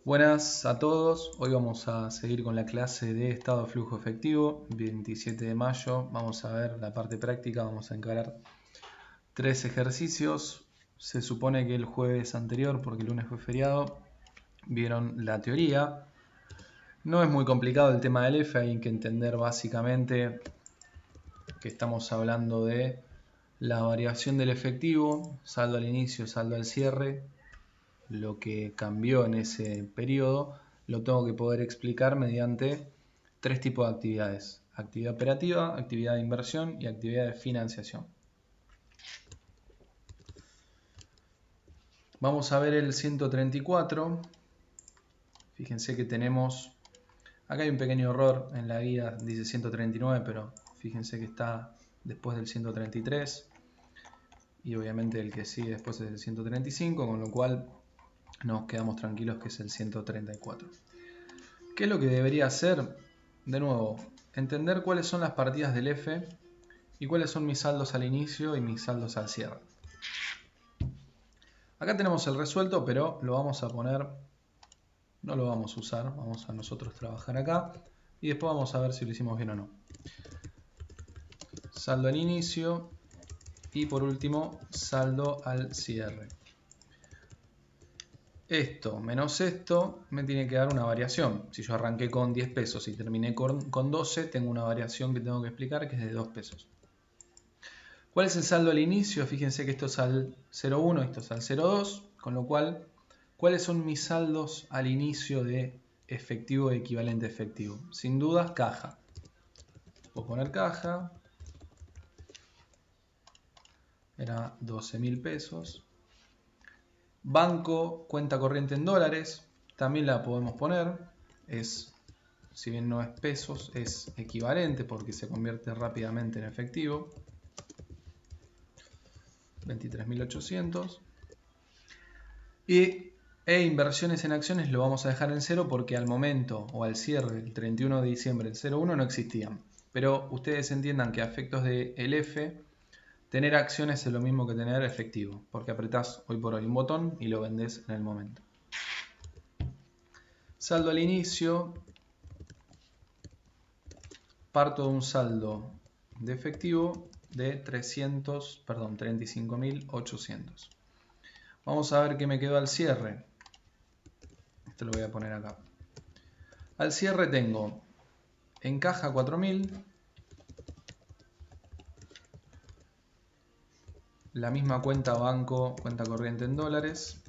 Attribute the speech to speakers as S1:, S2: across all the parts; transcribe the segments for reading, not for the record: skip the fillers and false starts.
S1: Buenas a todos, hoy vamos a seguir con la clase de estado de flujo efectivo, 27 de mayo, vamos a ver la parte práctica, vamos a encarar 3 ejercicios. Se supone que el jueves anterior, porque el lunes fue feriado, vieron la teoría. No es muy complicado el tema del F, hay que entender básicamente que estamos hablando de la variación del efectivo, saldo al inicio, saldo al cierre. Lo que cambió en ese periodo lo tengo que poder explicar mediante 3 tipos de actividades: actividad operativa, actividad de inversión y actividad de financiación. Vamos a ver el 134. Fíjense que tenemos, acá hay un pequeño error en la guía, dice 139, pero fíjense que está después del 133 y obviamente el que sigue después es el 135, con lo cual nos quedamos tranquilos que es el 134. ¿Qué es lo que debería hacer? De nuevo, entender cuáles son las partidas del F y cuáles son mis saldos al inicio y mis saldos al cierre. Acá tenemos el resuelto, pero lo vamos a poner, no lo vamos a usar, vamos a nosotros trabajar acá y después vamos a ver si lo hicimos bien o no. Saldo al inicio y por último saldo al cierre. Esto menos esto me tiene que dar una variación. Si yo arranqué con 10 pesos y terminé con 12, tengo una variación que tengo que explicar que es de 2 pesos. ¿Cuál es el saldo al inicio? Fíjense que esto es al 0,1, esto es al 0,2, con lo cual, ¿cuáles son mis saldos al inicio de efectivo equivalente efectivo? Sin dudas, caja. Puedo poner caja, era 12.000 pesos. Banco, cuenta corriente en dólares, también la podemos poner, si bien no es pesos, es equivalente porque se convierte rápidamente en efectivo. 23.800. E inversiones en acciones lo vamos a dejar en cero porque al momento o al cierre del 31 de diciembre del 01 no existían. Pero ustedes entiendan que a efectos del F, tener acciones es lo mismo que tener efectivo, porque apretás hoy por hoy un botón y lo vendés en el momento. Saldo al inicio, parto de un saldo de efectivo de 35.800. Vamos a ver qué me quedó al cierre. Esto lo voy a poner acá. Al cierre tengo en caja 4.000, la misma cuenta banco, cuenta corriente en dólares,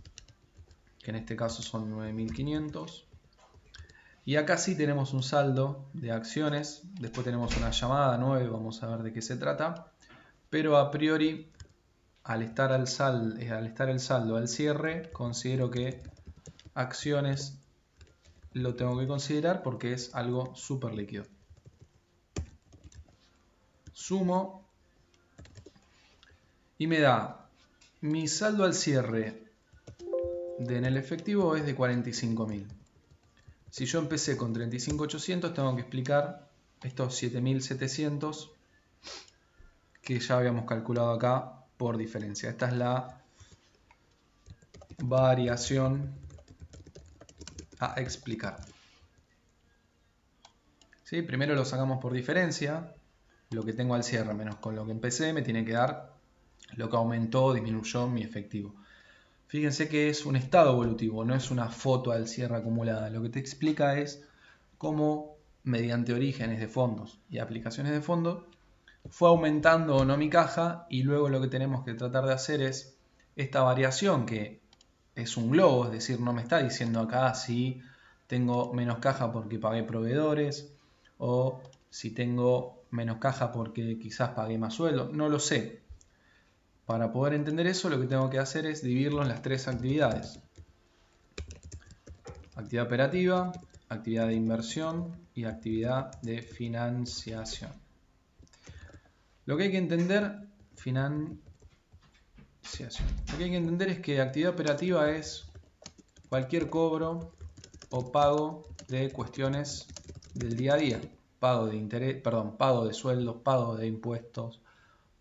S1: que en este caso son 9.500. Y acá sí tenemos un saldo de acciones, después tenemos una llamada 9, vamos a ver de qué se trata. Pero a priori, al estar el saldo al cierre, considero que acciones lo tengo que considerar porque es algo súper líquido. Sumo y me da mi saldo al cierre en el efectivo es de 45.000. Si yo empecé con 35.800, tengo que explicar estos 7.700 que ya habíamos calculado acá por diferencia. Esta es la variación a explicar. ¿Sí? Primero lo sacamos por diferencia. Lo que tengo al cierre menos con lo que empecé me tiene que dar lo que aumentó o disminuyó mi efectivo. Fíjense que es un estado evolutivo, no es una foto al cierre acumulada. Lo que te explica es cómo, mediante orígenes de fondos y aplicaciones de fondos, fue aumentando o no mi caja, y luego lo que tenemos que tratar de hacer es esta variación que es un globo, es decir, no me está diciendo acá si tengo menos caja porque pagué proveedores o si tengo menos caja porque quizás pagué más sueldo, no lo sé. Para poder entender eso, lo que tengo que hacer es dividirlo en las 3 actividades: actividad operativa, actividad de inversión y actividad de financiación. Lo que hay que entender, es que actividad operativa es cualquier cobro o pago de cuestiones del día a día. Pago de interés, pago de sueldos, pago de impuestos,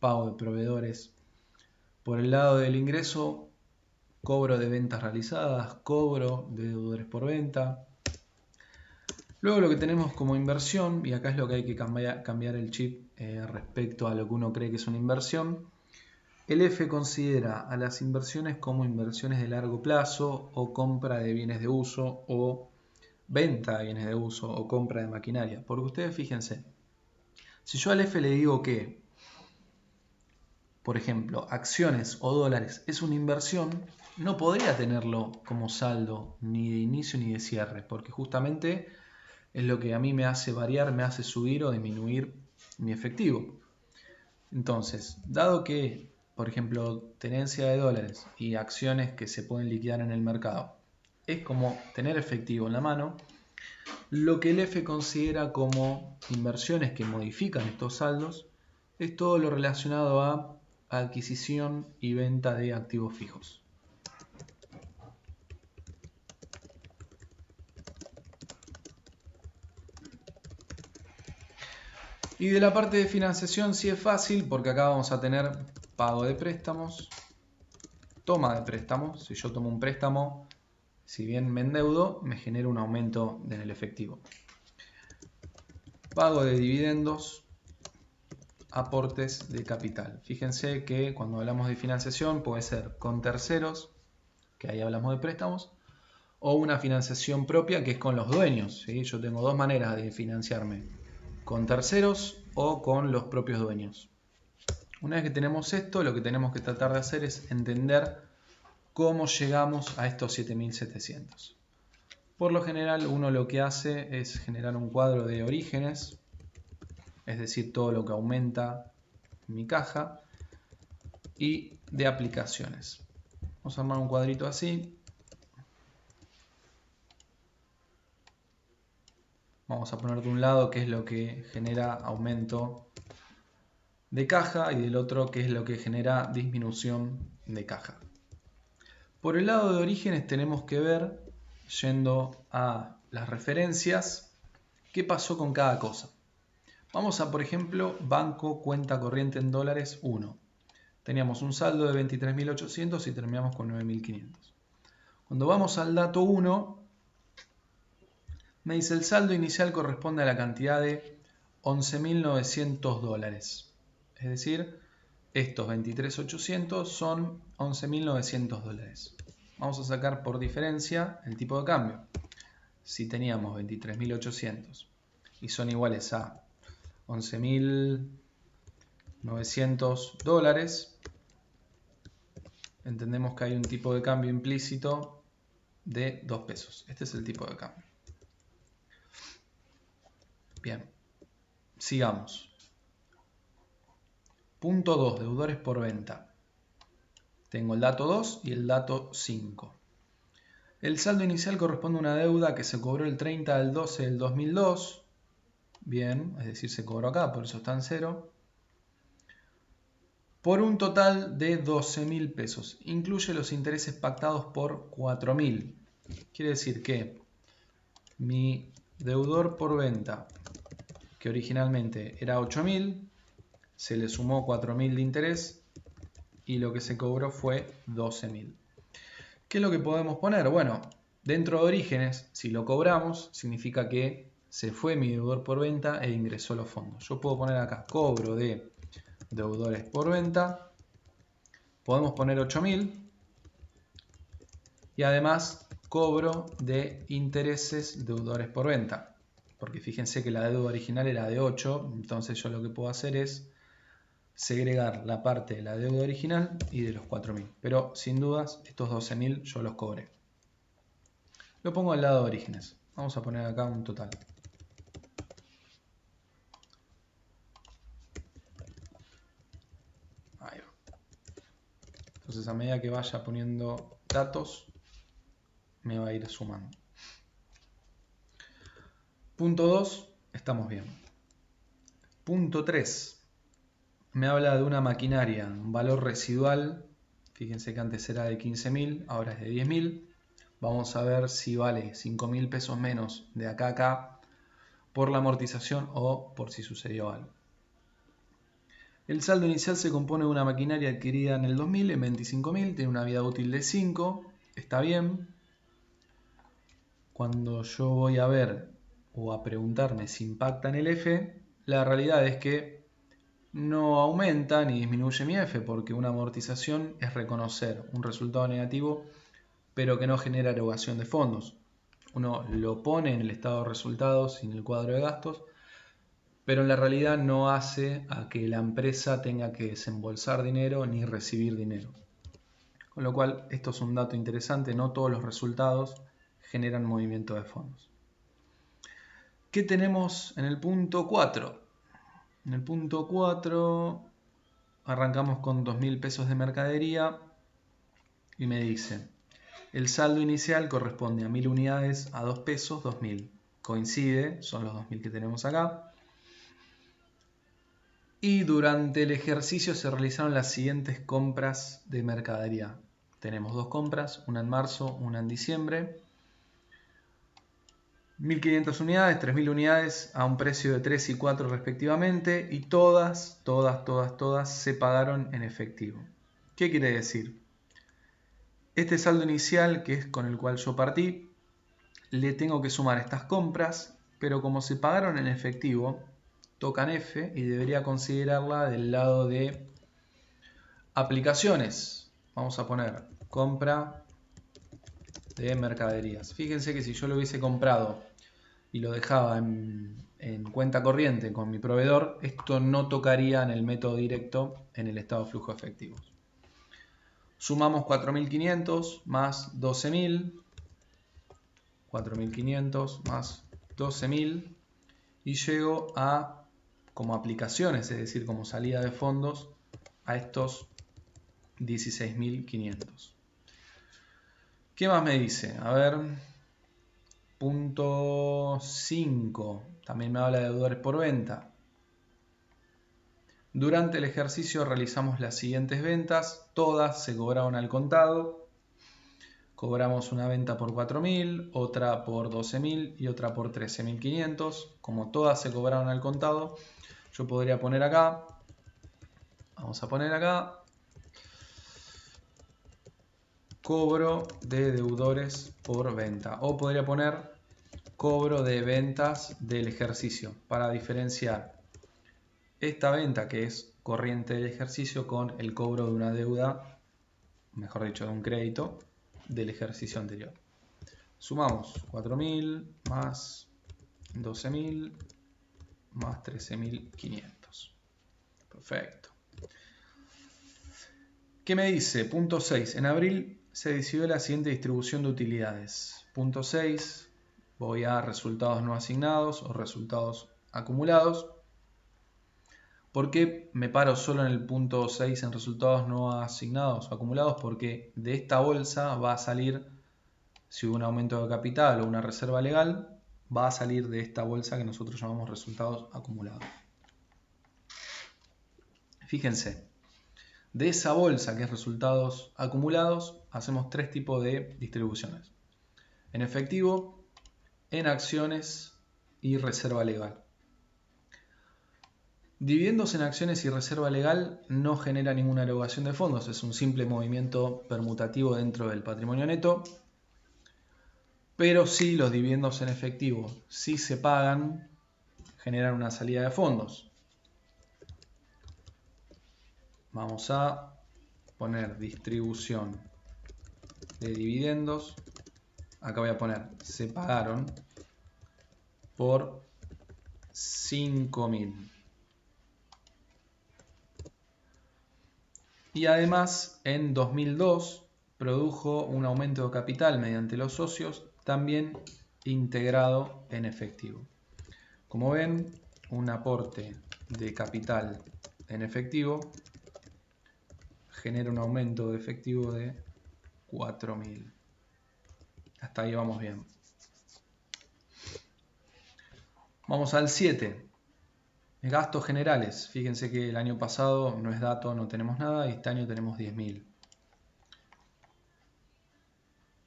S1: pago de proveedores. Por el lado del ingreso, cobro de ventas realizadas, cobro de deudores por venta. Luego lo que tenemos como inversión, y acá es lo que hay que cambiar el chip respecto a lo que uno cree que es una inversión. El F considera a las inversiones como inversiones de largo plazo o compra de bienes de uso o venta de bienes de uso o compra de maquinaria. Porque ustedes fíjense, si yo al F le digo que, por ejemplo, acciones o dólares es una inversión, no podría tenerlo como saldo ni de inicio ni de cierre, porque justamente es lo que a mí me hace variar, me hace subir o disminuir mi efectivo. Entonces, dado que, por ejemplo, tenencia de dólares y acciones que se pueden liquidar en el mercado es como tener efectivo en la mano, lo que el F considera como inversiones que modifican estos saldos es todo lo relacionado a adquisición y venta de activos fijos. Y de la parte de financiación sí es fácil porque acá vamos a tener pago de préstamos, toma de préstamos. Si yo tomo un préstamo, si bien me endeudo, me genera un aumento en el efectivo. Pago de dividendos, aportes de capital. Fíjense que cuando hablamos de financiación puede ser con terceros, que ahí hablamos de préstamos, o una financiación propia que es con los dueños. ¿sí? Yo tengo dos maneras de financiarme, con terceros o con los propios dueños. Una vez que tenemos esto, lo que tenemos que tratar de hacer es entender cómo llegamos a estos 7.700. Por lo general, uno lo que hace es generar un cuadro de orígenes, es decir, todo lo que aumenta mi caja, y de aplicaciones. Vamos a armar un cuadrito así. Vamos a poner de un lado qué es lo que genera aumento de caja y del otro qué es lo que genera disminución de caja. Por el lado de orígenes tenemos que ver, yendo a las referencias, qué pasó con cada cosa. Vamos a, por ejemplo, banco cuenta corriente en dólares 1. Teníamos un saldo de 23.800 y terminamos con 9.500. Cuando vamos al dato 1, me dice el saldo inicial corresponde a la cantidad de 11.900 dólares. Es decir, estos 23.800 son 11.900 dólares. Vamos a sacar por diferencia el tipo de cambio. Si teníamos 23.800 y son iguales a 11.900 dólares, entendemos que hay un tipo de cambio implícito de 2 pesos. Este es el tipo de cambio. Bien, sigamos. Punto 2, deudores por venta. Tengo el dato 2 y el dato 5. El saldo inicial corresponde a una deuda que se cobró el 30 del 12 del 2002. Bien, es decir, se cobró acá, por eso está en 0. Por un total de 12.000 pesos. Incluye los intereses pactados por 4.000. Quiere decir que mi deudor por venta, que originalmente era 8.000, se le sumó 4.000 de interés y lo que se cobró fue 12.000. ¿Qué es lo que podemos poner? Bueno, dentro de orígenes, si lo cobramos, significa que se fue mi deudor por venta e ingresó los fondos. Yo puedo poner acá cobro de deudores por venta. Podemos poner 8.000 y además cobro de intereses deudores por venta. Porque fíjense que la deuda original era de 8, entonces yo lo que puedo hacer es segregar la parte de la deuda original y de los 4.000. Pero sin dudas estos 12.000 yo los cobré. Lo pongo al lado de orígenes. Vamos a poner acá un total. Ahí va. Entonces a medida que vaya poniendo datos, me va a ir sumando. Punto 2, estamos bien. Punto 3. Me habla de una maquinaria, un valor residual. Fíjense que antes era de 15.000, ahora es de 10.000. Vamos a ver si vale 5.000 pesos menos de acá a acá por la amortización o por si sucedió algo. El saldo inicial se compone de una maquinaria adquirida en el 2000 en 25.000, tiene una vida útil de 5, está bien. Cuando yo voy a ver o a preguntarme si impacta en el F, la realidad es que no aumenta ni disminuye mi F, porque una amortización es reconocer un resultado negativo, pero que no genera erogación de fondos. Uno lo pone en el estado de resultados y en el cuadro de gastos, pero en la realidad no hace a que la empresa tenga que desembolsar dinero ni recibir dinero. Con lo cual, esto es un dato interesante, no todos los resultados generan movimiento de fondos. ¿Qué tenemos en el punto 4? En el punto 4 arrancamos con 2.000 pesos de mercadería y me dice, el saldo inicial corresponde a 1.000 unidades a 2 pesos, 2.000. Coincide, son los 2.000 que tenemos acá. Y durante el ejercicio se realizaron las siguientes compras de mercadería. Tenemos dos compras, una en marzo, una en diciembre. 1.500 unidades, 3.000 unidades a un precio de 3 y 4 respectivamente, y todas se pagaron en efectivo. ¿Qué quiere decir? Este saldo inicial, que es con el cual yo partí, le tengo que sumar estas compras, pero como se pagaron en efectivo, tocan F y debería considerarla del lado de aplicaciones. Vamos a poner compra de mercaderías. Fíjense que si yo lo hubiese comprado y lo dejaba en cuenta corriente con mi proveedor, esto no tocaría en el método directo en el estado de flujo efectivos. Sumamos 4.500 más 12.000, 4.500 más 12.000 y llego a, como aplicaciones, es decir, como salida de fondos, a estos 16.500. ¿Qué más me dice? A ver, punto 5, también me habla de deudores por venta. Durante el ejercicio realizamos las siguientes ventas, todas se cobraron al contado. Cobramos una venta por 4.000, otra por 12.000 y otra por 13.500. Como todas se cobraron al contado, yo podría poner acá, vamos a poner acá, cobro de deudores por venta. O podría poner cobro de ventas del ejercicio para diferenciar esta venta que es corriente del ejercicio con el cobro de una deuda, mejor dicho, de un crédito del ejercicio anterior. Sumamos 4.000 más 12.000 más 13.500. Perfecto. ¿Qué me dice? Punto 6. En abril se decidió la siguiente distribución de utilidades. Punto 6. Voy a resultados no asignados o resultados acumulados. ¿Por qué me paro solo en el punto 6 en resultados no asignados o acumulados? Porque de esta bolsa va a salir, si hubo un aumento de capital o una reserva legal, va a salir de esta bolsa que nosotros llamamos resultados acumulados. Fíjense, de esa bolsa que es resultados acumulados, hacemos tres tipos de distribuciones. En efectivo, en acciones y reserva legal. Dividendos en acciones y reserva legal no genera ninguna erogación de fondos, es un simple movimiento permutativo dentro del patrimonio neto, pero sí los dividendos en efectivo, si se pagan, generan una salida de fondos. Vamos a poner distribución de dividendos, acá voy a poner se pagaron por 5.000. Y además en 2002 produjo un aumento de capital mediante los socios, también integrado en efectivo. Como ven, un aporte de capital en efectivo genera un aumento de efectivo de 4.000. Hasta ahí vamos bien. Vamos al 7. Gastos generales. Fíjense que el año pasado no es dato, no tenemos nada, y este año tenemos 10.000.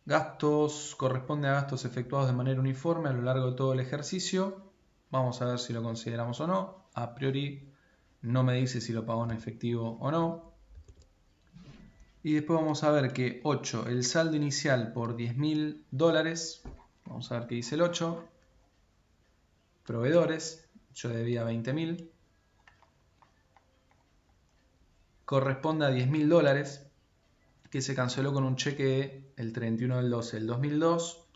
S1: Gastos corresponde a gastos efectuados de manera uniforme a lo largo de todo el ejercicio. Vamos a ver si lo consideramos o no. A priori no me dice si lo pagó en efectivo o no. Y después vamos a ver que 8, el saldo inicial por $10.000. Vamos a ver qué dice el 8. Proveedores, yo debía 20.000. Corresponde a $10.000 que se canceló con un cheque el 31 del 12 del 2002.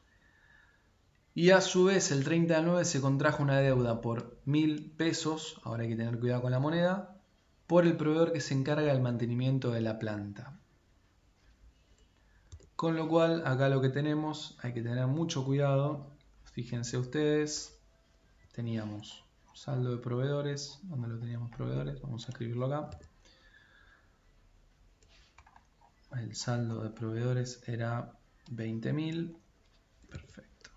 S1: Y a su vez el 30 del 9 se contrajo una deuda por 1.000 pesos, ahora hay que tener cuidado con la moneda, por el proveedor que se encarga del mantenimiento de la planta. Con lo cual, acá lo que tenemos, hay que tener mucho cuidado. Fíjense ustedes, teníamos saldo de proveedores. ¿Dónde lo teníamos proveedores? Vamos a escribirlo acá. El saldo de proveedores era 20.000. Perfecto.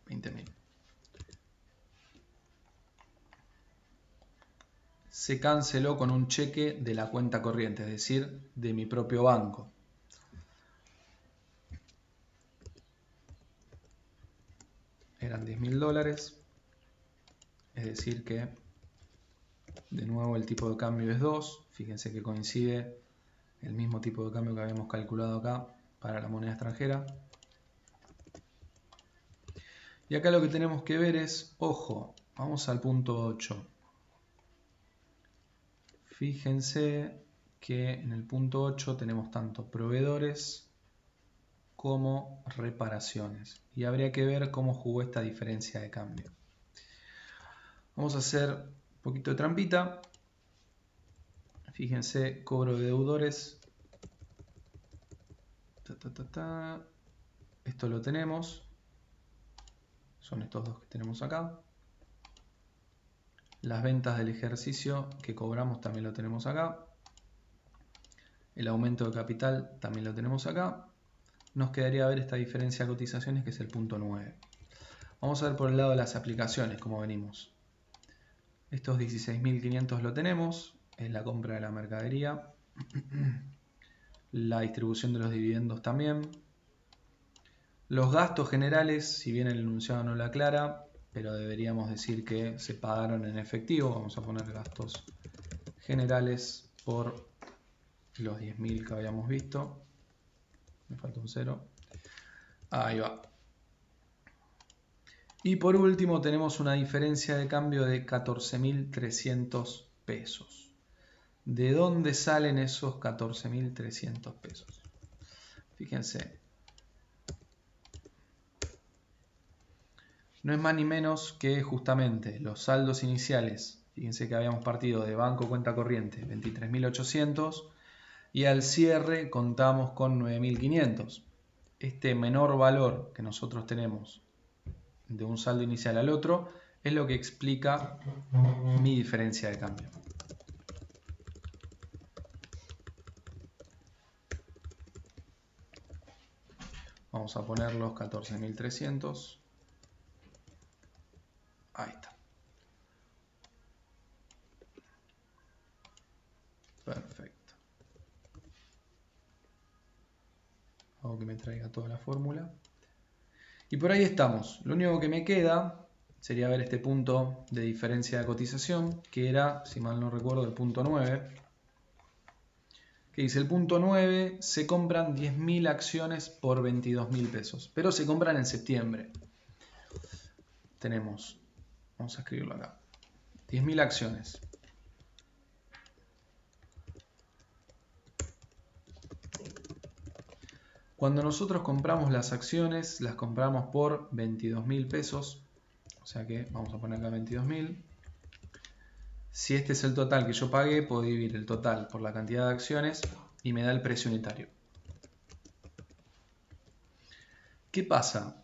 S1: 20.000. Se canceló con un cheque de la cuenta corriente, es decir, de mi propio banco. Eran $10.000, es decir que de nuevo el tipo de cambio es 2. Fíjense que coincide el mismo tipo de cambio que habíamos calculado acá para la moneda extranjera. Y acá lo que tenemos que ver es, ojo, vamos al punto 8. Fíjense que en el punto 8 tenemos tanto proveedores como reparaciones. Y habría que ver cómo jugó esta diferencia de cambio. Vamos a hacer un poquito de trampita. Fíjense, cobro de deudores. Esto lo tenemos. Son estos dos que tenemos acá. Las ventas del ejercicio que cobramos también lo tenemos acá. El aumento de capital también lo tenemos acá. Nos quedaría ver esta diferencia de cotizaciones, que es el punto 9. Vamos a ver por el lado de las aplicaciones cómo venimos. Estos 16.500 lo tenemos. Es la compra de la mercadería. La distribución de los dividendos también. Los gastos generales, si bien el enunciado no lo aclara, pero deberíamos decir que se pagaron en efectivo. Vamos a poner gastos generales por los 10.000 que habíamos visto. Me falta un 0. Ahí va. Y por último tenemos una diferencia de cambio de 14.300 pesos. ¿De dónde salen esos 14.300 pesos? Fíjense. No es más ni menos que justamente los saldos iniciales. Fíjense que habíamos partido de banco cuenta corriente 23.800 y al cierre contamos con 9.500. Este menor valor que nosotros tenemos de un saldo inicial al otro es lo que explica mi diferencia de cambio. Vamos a poner los 14.300. Ahí está. Perfecto. Hago que me traiga toda la fórmula. Y por ahí estamos. Lo único que me queda sería ver este punto de diferencia de cotización, que era, si mal no recuerdo, el punto 9. Que dice, el punto 9, se compran 10.000 acciones por 22.000 pesos, pero se compran en septiembre. Tenemos, vamos a escribirlo acá, 10.000 acciones. Cuando nosotros compramos las acciones, las compramos por 22.000 pesos, o sea que vamos a poner acá 22.000. Si este es el total que yo pagué, puedo dividir el total por la cantidad de acciones y me da el precio unitario. ¿Qué pasa?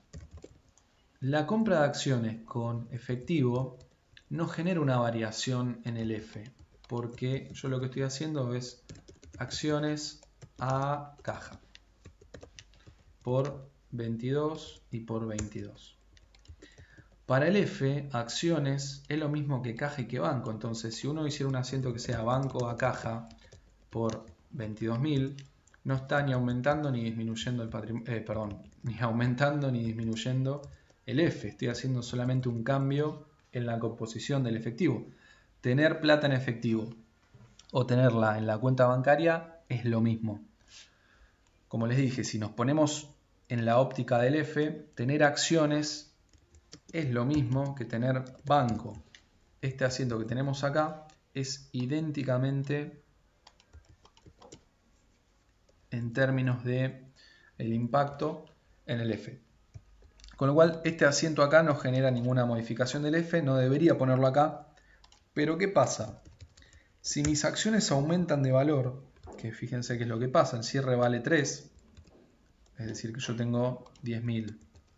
S1: La compra de acciones con efectivo no genera una variación en el F, porque yo lo que estoy haciendo es acciones a caja por 22 y por 22. Para el F, acciones es lo mismo que caja y que banco. Entonces, si uno hiciera un asiento que sea banco a caja por 22.000, no está ni aumentando ni disminuyendo el patrimonio, ni aumentando ni disminuyendo el F. Estoy haciendo solamente un cambio en la composición del efectivo. Tener plata en efectivo o tenerla en la cuenta bancaria es lo mismo. Como les dije, si nos ponemos en la óptica del F, tener acciones es lo mismo que tener banco. Este asiento que tenemos acá es idénticamente en términos de el impacto en el F. Con lo cual, este asiento acá no genera ninguna modificación del F, no debería ponerlo acá. Pero ¿qué pasa? Si mis acciones aumentan de valor, que fíjense qué es lo que pasa, el cierre vale 3, es decir que yo tengo 10.000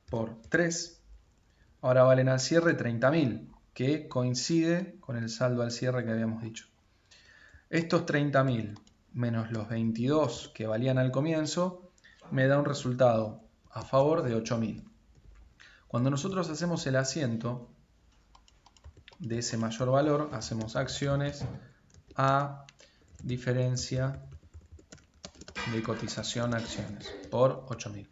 S1: por 3, ahora valen al cierre 30.000, que coincide con el saldo al cierre que habíamos dicho. Estos 30.000 menos los 22 que valían al comienzo me da un resultado a favor de 8.000. Cuando nosotros hacemos el asiento de ese mayor valor, hacemos acciones a diferencia de cotización acciones por 8.000.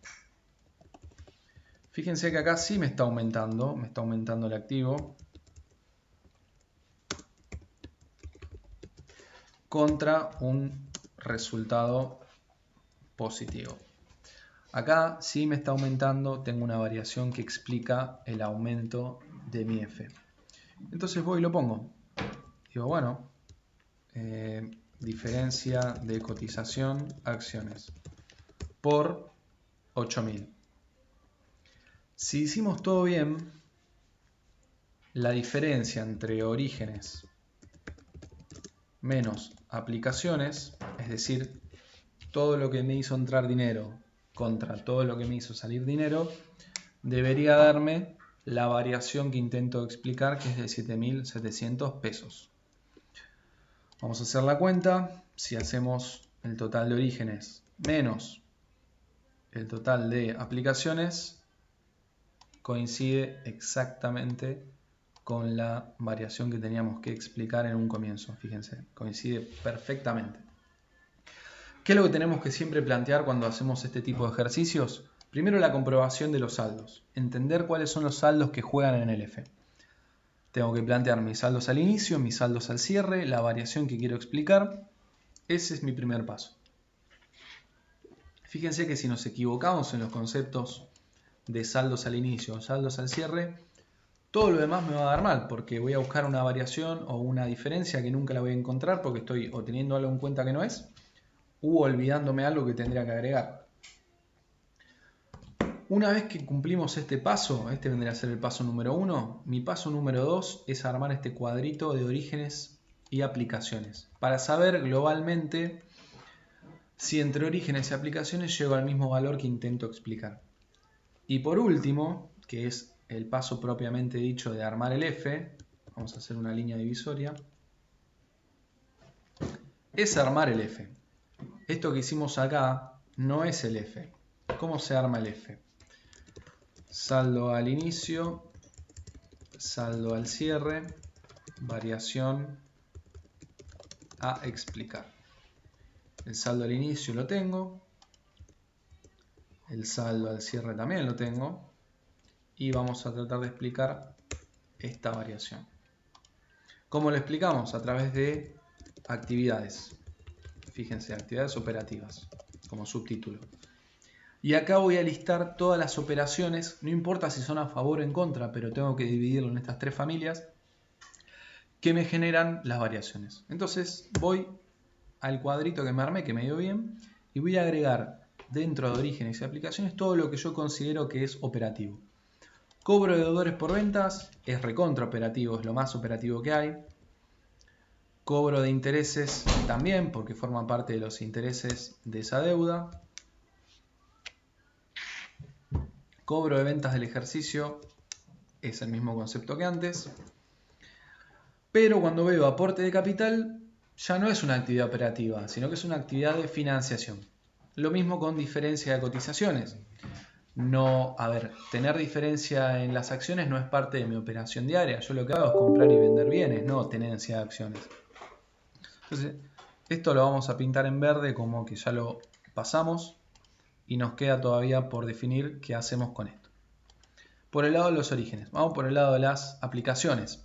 S1: Fíjense que acá sí me está aumentando el activo contra un resultado positivo. Acá sí me está aumentando, tengo una variación que explica el aumento de mi F. Entonces voy y lo pongo. Digo, bueno, diferencia de cotización acciones por 8.000. Si hicimos todo bien, la diferencia entre orígenes menos aplicaciones, es decir, todo lo que me hizo entrar dinero contra todo lo que me hizo salir dinero, debería darme la variación que intento explicar, que es de 7.700 pesos. Vamos a hacer la cuenta. Si hacemos el total de orígenes menos el total de aplicaciones, coincide exactamente con la variación que teníamos que explicar en un comienzo. Fíjense, coincide perfectamente. ¿Qué es lo que tenemos que siempre plantear cuando hacemos este tipo de ejercicios? Primero, la comprobación de los saldos. Entender cuáles son los saldos que juegan en el F. Tengo que plantear mis saldos al inicio, mis saldos al cierre, la variación que quiero explicar. Ese es mi primer paso. Fíjense que si nos equivocamos en los conceptos de saldos al inicio o saldos al cierre, todo lo demás me va a dar mal, porque voy a buscar una variación o una diferencia que nunca la voy a encontrar porque estoy o teniendo algo en cuenta que no es, u olvidándome algo que tendría que agregar. Una vez que cumplimos este paso, este vendría a ser el paso número 1, mi paso número 2 es armar este cuadrito de orígenes y aplicaciones, para saber globalmente si entre orígenes y aplicaciones llego al mismo valor que intento explicar. Y por último, que es el paso propiamente dicho de armar el F, vamos a hacer una línea divisoria, es armar el F. Esto que hicimos acá no es el F. ¿Cómo se arma el F? Saldo al inicio, saldo al cierre, variación a explicar. El saldo al inicio lo tengo, el saldo al cierre también lo tengo, y vamos a tratar de explicar esta variación. ¿Cómo lo explicamos? A través de actividades. Fíjense, actividades operativas, como subtítulo. Y acá voy a listar todas las operaciones, no importa si son a favor o en contra, pero tengo que dividirlo en estas tres familias, que me generan las variaciones. Entonces voy al cuadrito que me armé, que me dio bien, y voy a agregar dentro de orígenes y aplicaciones todo lo que yo considero que es operativo. Cobro de deudores por ventas es recontra operativo, es lo más operativo que hay. Cobro de intereses también, porque forma parte de los intereses de esa deuda. Cobro de ventas del ejercicio es el mismo concepto que antes. Pero cuando veo aporte de capital, ya no es una actividad operativa, sino que es una actividad de financiación. Lo mismo con diferencia de cotizaciones. No, tener diferencia en las acciones no es parte de mi operación diaria. Yo lo que hago es comprar y vender bienes, no tenencia de acciones. Entonces, esto lo vamos a pintar en verde como que ya lo pasamos y nos queda todavía por definir qué hacemos con esto. por el lado de los orígenes. Vamos por el lado de las aplicaciones.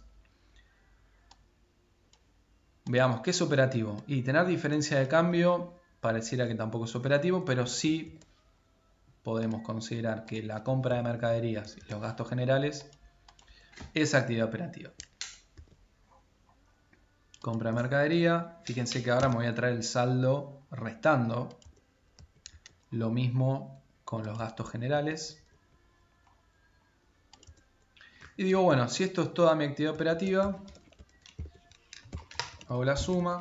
S1: Veamos, ¿qué es operativo? Y tener diferencia de cambio pareciera que tampoco es operativo, pero sí podemos considerar que la compra de mercaderías y los gastos generales es actividad operativa. Compra de mercadería, fíjense que ahora me voy a traer el saldo restando. Lo mismo con los gastos generales. Y digo, bueno, si esto es toda mi actividad operativa, hago la suma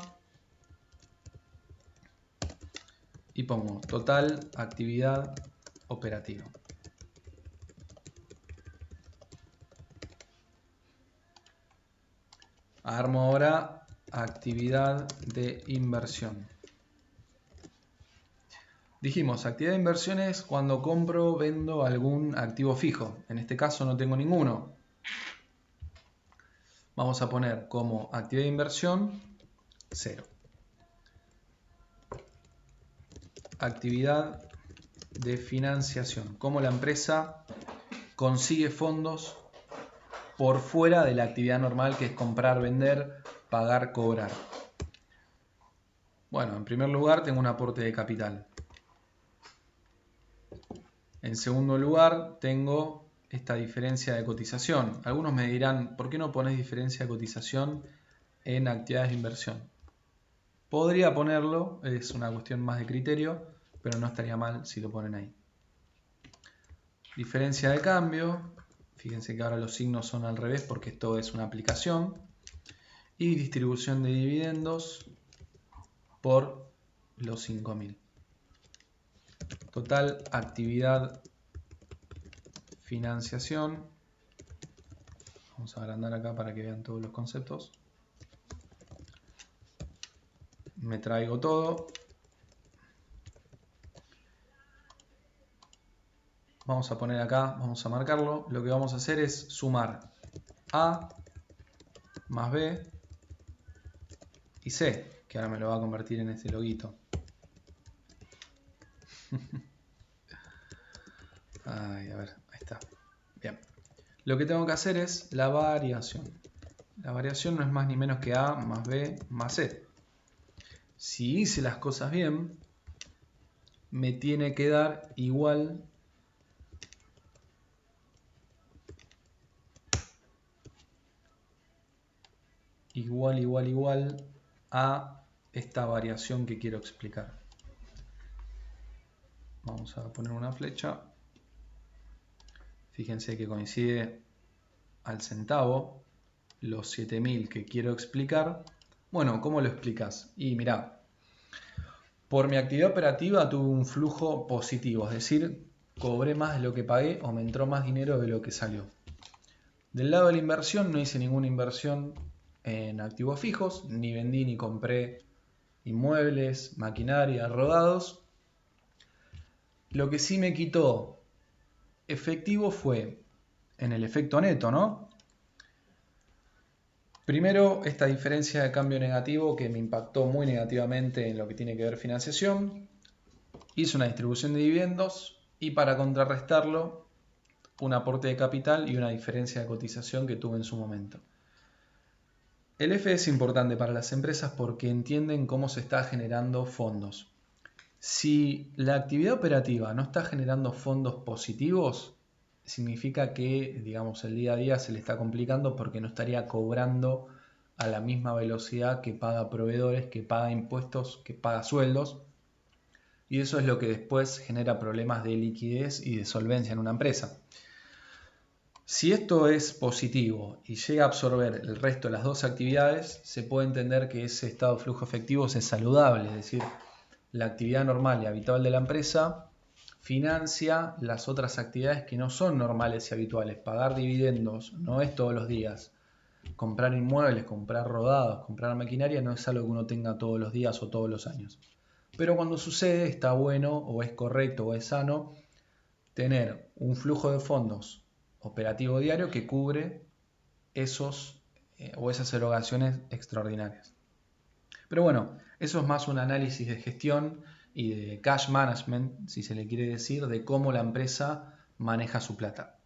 S1: y pongo total actividad operativa. Armo ahora actividad de inversión. Dijimos, actividad de inversión es cuando compro o vendo algún activo fijo. En este caso no tengo ninguno. Vamos a poner como actividad de inversión 0. Actividad de financiación. Cómo la empresa consigue fondos por fuera de la actividad normal que es comprar, vender, pagar, cobrar. Bueno, en primer lugar tengo un aporte de capital. En segundo lugar tengo esta diferencia de cotización. Algunos me dirán, ¿por qué no pones diferencia de cotización en actividades de inversión? Podría ponerlo, es una cuestión más de criterio, pero no estaría mal si lo ponen ahí. Diferencia de cambio, fíjense que ahora los signos son al revés porque esto es una aplicación. Y distribución de dividendos por los 5.000. Total actividad financiación. Vamos a agrandar acá para que vean todos los conceptos. Me traigo todo. Vamos a poner acá, vamos a marcarlo. Lo que vamos a hacer es sumar A más B y C, que ahora me lo va a convertir en este loguito. Ay, a ver, ahí está. Bien. Lo que tengo que hacer es la variación. La variación no es más ni menos que A más B más C. Si hice las cosas bien, me tiene que dar igual a esta variación que quiero explicar. Vamos a poner una flecha. Fíjense que coincide al centavo los 7.000 que quiero explicar. Bueno, ¿cómo lo explicas? Y mirá, por mi actividad operativa tuve un flujo positivo, es decir, cobré más de lo que pagué, o me entró más dinero de lo que salió. Del lado de la inversión no hice ninguna inversión en activos fijos, ni vendí ni compré inmuebles, maquinaria, rodados. Lo que sí me quitó efectivo fue en el efecto neto, ¿no? Primero, esta diferencia de cambio negativo que me impactó muy negativamente en lo que tiene que ver financiación. Hice una distribución de dividendos y para contrarrestarlo, un aporte de capital y una diferencia de cotización que tuve en su momento. El F es importante para las empresas porque entienden cómo se está generando fondos. Si la actividad operativa no está generando fondos positivos, significa que, digamos, el día a día se le está complicando porque no estaría cobrando a la misma velocidad que paga proveedores, que paga impuestos, que paga sueldos. Y eso es lo que después genera problemas de liquidez y de solvencia en una empresa. Si esto es positivo y llega a absorber el resto de las dos actividades, se puede entender que ese estado de flujo efectivo es saludable, es decir, la actividad normal y habitual de la empresa financia las otras actividades que no son normales y habituales. Pagar dividendos no es todos los días. Comprar inmuebles, comprar rodados, comprar maquinaria no es algo que uno tenga todos los días o todos los años. Pero cuando sucede está bueno o es correcto o es sano tener un flujo de fondos operativo diario que cubre esos o esas erogaciones extraordinarias. Pero bueno, eso es más un análisis de gestión y de cash management, si se le quiere decir, de cómo la empresa maneja su plata.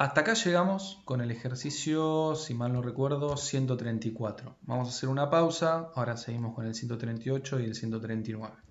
S1: Hasta acá llegamos con el ejercicio, si mal no recuerdo, 134. Vamos a hacer una pausa, ahora seguimos con el 138 y el 139.